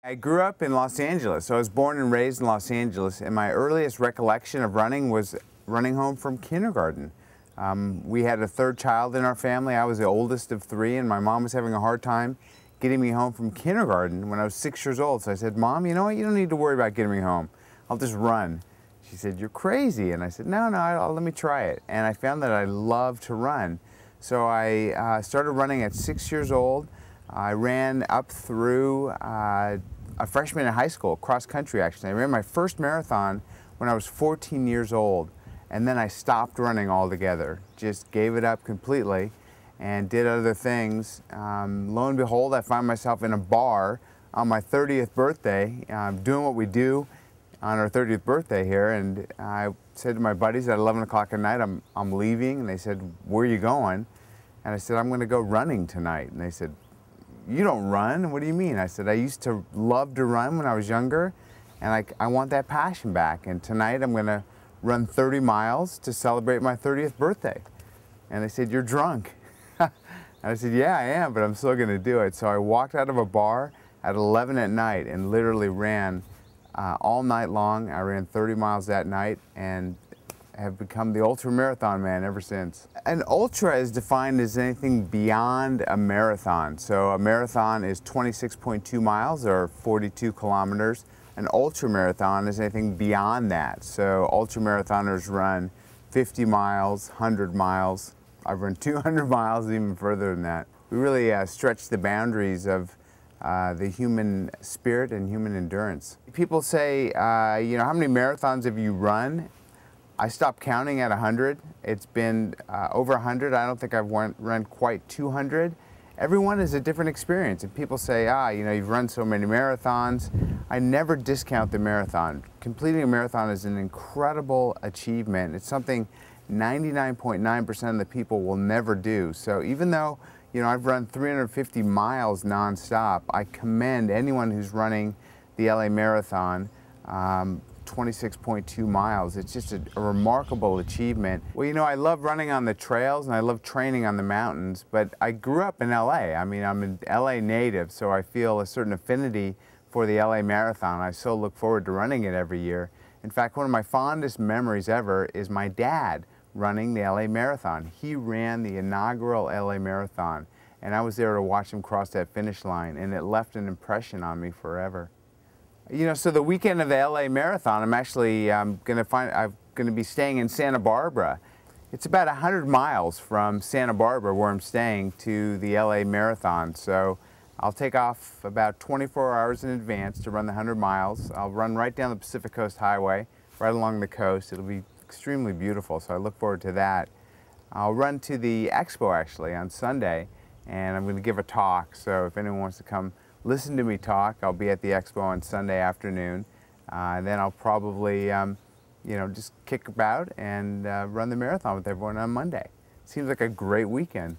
I grew up in Los Angeles, so I was born and raised in Los Angeles, and my earliest recollection of running was running home from kindergarten. We had a third child in our family. I was the oldest of three, and my mom was having a hard time getting me home from kindergarten when I was 6 years old. So I said, "Mom, you know what? You don't need to worry about getting me home. I'll just run." She said, "You're crazy." And I said, No, let me try it. And I found that I love to run. So I started running at 6 years old. I ran up through a freshman in high school, cross country actually. I ran my first marathon when I was 14 years old, and then I stopped running altogether. Just gave it up completely and did other things. Lo and behold, I found myself in a bar on my 30th birthday, doing what we do on our 30th birthday here, and I said to my buddies at 11 o'clock at night, I'm leaving, and they said, "Where are you going?" And I said, "I'm going to go running tonight." And they said, "You don't run? What do you mean?" I said, "I used to love to run when I was younger, and I want that passion back. And tonight I'm going to run 30 miles to celebrate my 30th birthday." And they said, "You're drunk." And I said, "Yeah, I am, but I'm still going to do it." So I walked out of a bar at 11 at night and literally ran all night long. I ran 30 miles that night and have become the ultramarathon man ever since. An ultra is defined as anything beyond a marathon. So a marathon is 26.2 miles or 42 kilometers. An ultramarathon is anything beyond that. So ultramarathoners run 50 miles, 100 miles. I've run 200 miles, even further than that. We really stretch the boundaries of the human spirit and human endurance. People say, you know, how many marathons have you run? I stopped counting at 100. It's been over 100. I don't think I've run quite 200. Everyone is a different experience, and people say, you know, you've run so many marathons. I never discount the marathon. Completing a marathon is an incredible achievement. It's something 99.9% of the people will never do. So even though, you know, I've run 350 miles nonstop, I commend anyone who's running the LA Marathon. 26.2 miles. It's just a remarkable achievement. Well, you know, I love running on the trails and I love training on the mountains, but I grew up in LA. I mean, I'm an LA native, so I feel a certain affinity for the LA Marathon. I so look forward to running it every year. In fact, one of my fondest memories ever is my dad running the LA Marathon. He ran the inaugural LA Marathon, and I was there to watch him cross that finish line, and it left an impression on me forever. You know, so the weekend of the LA Marathon, I'm actually going to be staying in Santa Barbara. It's about 100 miles from Santa Barbara, where I'm staying, to the LA Marathon. So I'll take off about 24 hours in advance to run the 100 miles. I'll run right down the Pacific Coast Highway, right along the coast. It'll be extremely beautiful, so I look forward to that. I'll run to the expo actually on Sunday, and I'm going to give a talk. So if anyone wants to come listen to me talk, I'll be at the expo on Sunday afternoon. Then I'll probably, you know, just kick about and run the marathon with everyone on Monday. Seems like a great weekend.